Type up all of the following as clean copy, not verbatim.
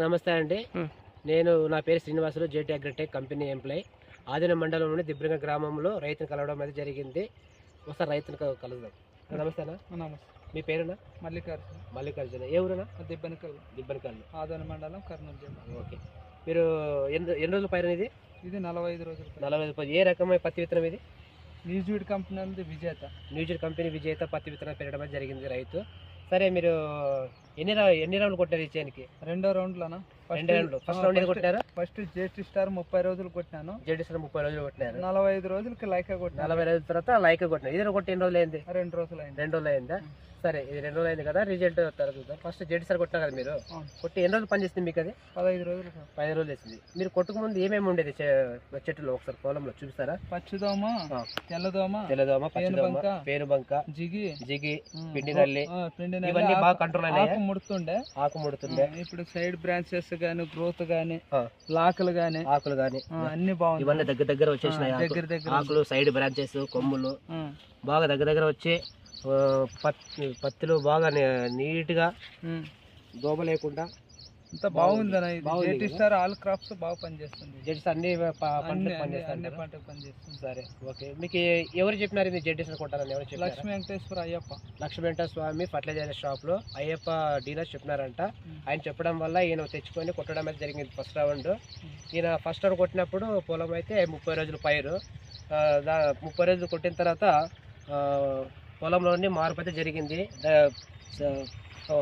నమస్తే అండి. నేను నా పేరు Srinivasulu, JT Agritech company employee. ఆదిన మండలంలోని దిబ్రంగ గ్రామంలో రైతును కలవడం అయితే జరిగింది. ఒకసారి రైతును కలుద్దాం. నమస్తేనా? నమస్తే. మీ పేరునా? మల్లికార్జున. మల్లికార్జున. ఏ ఊరునా? దిబ్బనకల్లు. దిబ్బనకల్లు. ఆదిన మండలం, కర్నూలు జిల్లా. ఓకే. మీరు ఎన్ని రోజుల పైన ఇది? ఇది 45 రోజులు. 45. ఏ రకమైన పత్తి విత్తనం ఇది? న్యూజివీడ్ కంపెనీ ఉంది, విజేత. న్యూజివీడ్ కంపెనీ విజేత పత్తి విత్తనం పెట్టడం అయితే జరిగింది రైతు. సరే, మీరు ఎన్ని రౌండ్లు కొట్టారు ఈ చేనికి? రెండో రౌండ్లోనా? రెండు రౌండ్లు. ఫస్ట్ రౌండ్ ఏది కొట్టారు? ఫస్ట్ జేటీ స్టార్ 30 రోజులు కొట్టినాను. జేటీ స్టార్ 30 రోజులు కొట్టినారు. 45 రోజులకి లైకా కొట్టినా. 40 రోజుల తర్వాత లైకా కొట్టినారు. ఇది కొట్టి ఎన్ని రోజులు అయింది? 2 రోజులు అయింది. 2 రోజులు అయిందా? సరే, ఇది 2 రోజులు అయింది కదా, రిజల్ట్ చూద్దాం. ఫస్ట్ జెడ్ సార్ కొట్టారు కదా మీరు, కొట్టి ఎన్ని రోజులు పనిచేస్తుంది మీకు? అది 15 రోజులు. 15 రోజులు వేసింది. మీరు కొట్టుకు ముందు ఏమేమి ఉండేది చెట్టులో? ఒకసారి పొలంలో చూపిస్తారా? పచ్చిదోమ, తెల్లదోమ, పచ్చిదోమ, పేనుబంక, జిగి, పిండి నల్లి, ఇవన్నీ బాగా కంట్రోల్ అయినాయి. ఆకు ముడుతుండే. ఇప్పుడు సైడ్ బ్రాంచెస్ గానీ, గ్రోత్ గానీ, ఆకులు గానీ అన్ని బాగుంది. ఇవన్నీ దగ్గర వచ్చేసినాయి. ఆకులు, సైడ్ బ్రాంచెస్, కొమ్ములు బాగా దగ్గర వచ్చి పత్తులు బాగా నీట్ గా దోమ లేకుండా అంత బాగుంది. జేటీ స్టార్ ఆల్ క్రాప్స్ బాగా పనిచేస్తుంది. జెడ్ స్టార్ అన్ని పంటలకు పనిచేస్తుంది. సరే, ఓకే. మీకు ఎవరు చెప్పినారు ఇది జెడ్ స్టార్ కొట్టారని? ఎవరు చెప్పారు? లక్ష్మీ వెంకటేశ్వర అయ్యప్ప. లక్ష్మీ వెంకటేశ్వర స్వామి ఫర్టిలైజర్ షాప్ లో అయ్యప్ప డీలర్ చెప్పినారంట. ఆయన చెప్పడం వల్ల ఈయన తెచ్చుకొని కొట్టడం అయితే జరిగింది. ఫస్ట్ రౌండ్ ఈయన ఫస్ట్ రౌండ్ కొట్టినప్పుడు పొలం అయితే 30 రోజులు పైరు. 30 రోజులు కొట్టిన తర్వాత పొలంలోని మార్పు అయితే జరిగింది.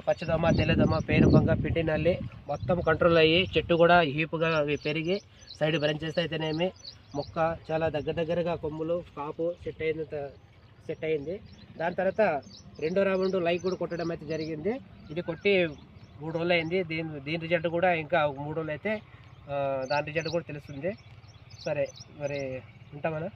పచ్చదమ్మ, తెల్లదమ్మ, పేనుబంక, పిండి నల్లి మొత్తం కంట్రోల్ అయ్యి చెట్టు కూడా హీపుగా పెరిగి సైడ్ బ్రాంచెస్ అయితేనేమి మొక్క చాలా దగ్గరగా కొమ్ములు కాపు సెట్ అయింది. దాని తర్వాత రెండో రౌండ్ లైక్ కూడా కొట్టడం అయితే జరిగింది. ఇది కొట్టి 3 రోజులు అయింది. దీని రిజల్ట్ కూడా ఇంకా 3 రోజులు అయితే దాని రిజల్ట్ కూడా తెలుస్తుంది. సరే, మరి ఉంటామన్నా?